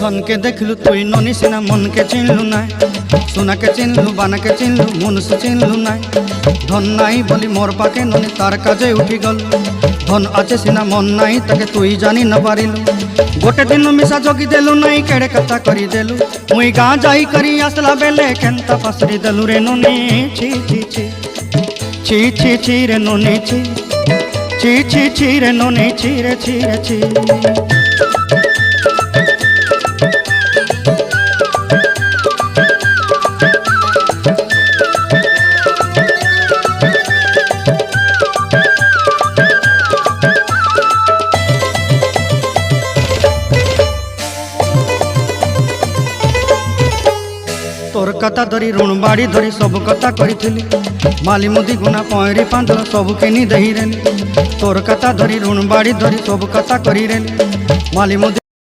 धन के देखलु तुई ननी सिना मन के चिन्हलु ना सोना के चिन्हलु बाना के चिन्हलु मनुष्य चिन्हलु ना धन नाई बोली मोर पाके ननी तार काजे उठी गल धन आचे सिना मन नाई ताके तुई जानी न पारिलु गोटे दिन मिसा जगी देलु नाई केड़े कथा करी देलु मुई गाँ जाई करी आसला बेले केंता फासरी देलु रे ननी छी छी छी छी छी छी रे ननी छी छी छी छी रे ननी छी रे छी रे छी। तोर कथा धरी ऋण बाड़ी धरी सब कथा करी माली मुदी गुना पहरी पांदर सब किनी दही रेली तोर कथा धरी ऋण बाड़ी धरी सब कथा करी रेली माली मुदी